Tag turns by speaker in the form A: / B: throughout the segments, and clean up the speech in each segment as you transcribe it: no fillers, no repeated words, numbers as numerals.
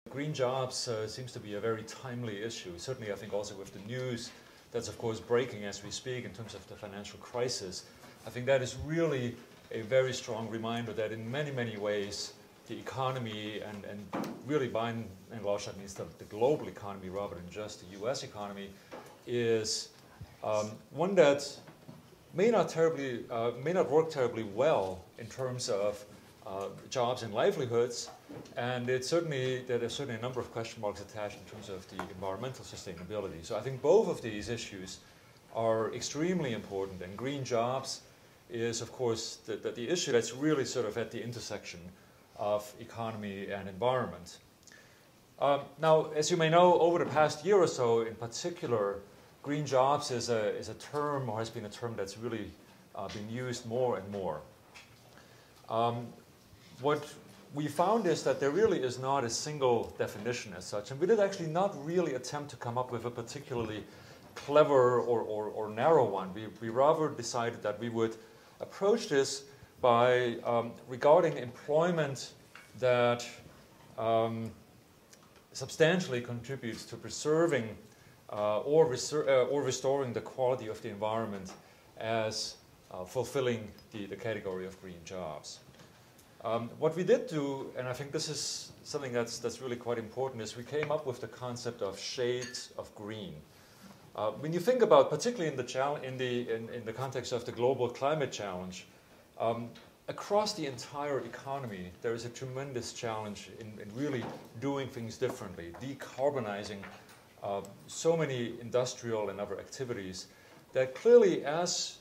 A: Green jobs seems to be a very timely issue. Certainly, I think also with the news that's of course breaking as we speak in terms of the financial crisis. I think that is really a very strong reminder that in many, many ways the economy and really by and large that means the global economy rather than just the US economy is one that may not work terribly well in terms of jobs and livelihoods, and there are certainly a number of question marks attached in terms of the environmental sustainability. So I think both of these issues are extremely important, and green jobs is, of course, the issue that's really sort of at the intersection of economy and environment. Now, as you may know, over the past year or so, in particular, green jobs is a term, or has been a term that's really been used more and more. What we found is that there really is not a single definition as such, and we did actually not really attempt to come up with a particularly clever or narrow one. We rather decided that we would approach this by regarding employment that substantially contributes to preserving or restoring the quality of the environment as fulfilling the category of green jobs. What we did do, and I think this is something that's really quite important, is we came up with the concept of shades of green. When you think about, particularly in the context of the global climate challenge, across the entire economy, there is a tremendous challenge in really doing things differently, decarbonizing so many industrial and other activities that clearly as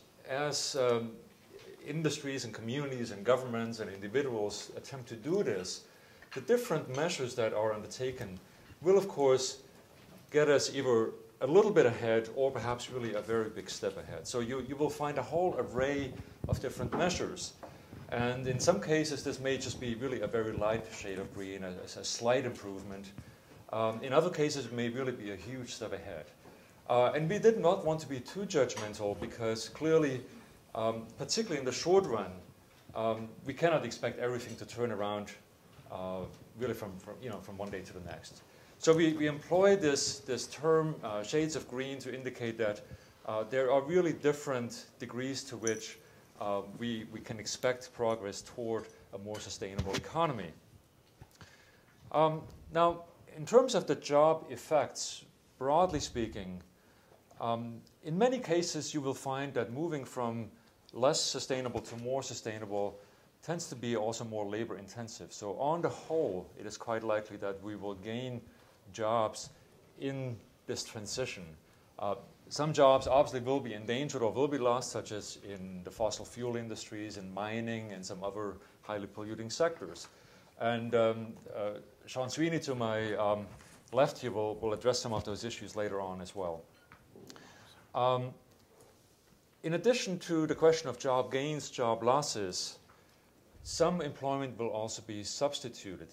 A: industries and communities and governments and individuals attempt to do this, the different measures that are undertaken will, of course, get us either a little bit ahead or perhaps really a very big step ahead. So you will find a whole array of different measures. And in some cases, this may just be really a very light shade of green, a slight improvement. In other cases, it may really be a huge step ahead. And we did not want to be too judgmental because clearly, particularly in the short run, we cannot expect everything to turn around really from one day to the next. So we employ this term, shades of green, to indicate that there are really different degrees to which we can expect progress toward a more sustainable economy. Now, in terms of the job effects, broadly speaking, in many cases you will find that moving from less sustainable to more sustainable tends to be also more labor intensive. So on the whole, it is quite likely that we will gain jobs in this transition. Some jobs obviously will be endangered or will be lost, such as in the fossil fuel industries, in mining, and some other highly polluting sectors. And Sean Sweeney to my left here will address some of those issues later on as well. In addition to the question of job gains, job losses, some employment will also be substituted.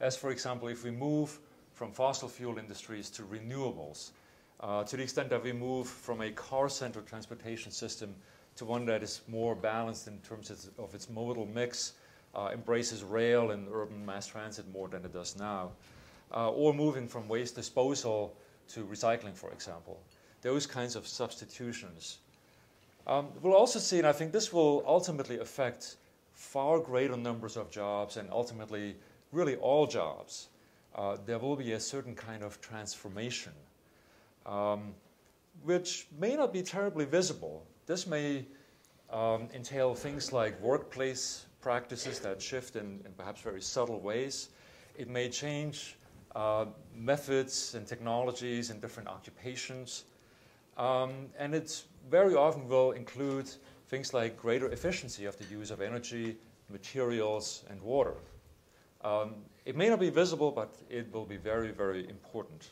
A: As for example, if we move from fossil fuel industries to renewables, to the extent that we move from a car-centered transportation system to one that is more balanced in terms of its modal mix, embraces rail and urban mass transit more than it does now, or moving from waste disposal to recycling, for example. Those kinds of substitutions. We'll also see, and I think this will ultimately affect far greater numbers of jobs and ultimately really all jobs. There will be a certain kind of transformation, which may not be terribly visible. This may entail things like workplace practices that shift in perhaps very subtle ways. It may change methods and technologies in different occupations. And it very often will include things like greater efficiency of the use of energy, materials, and water. It may not be visible, but it will be very, very important.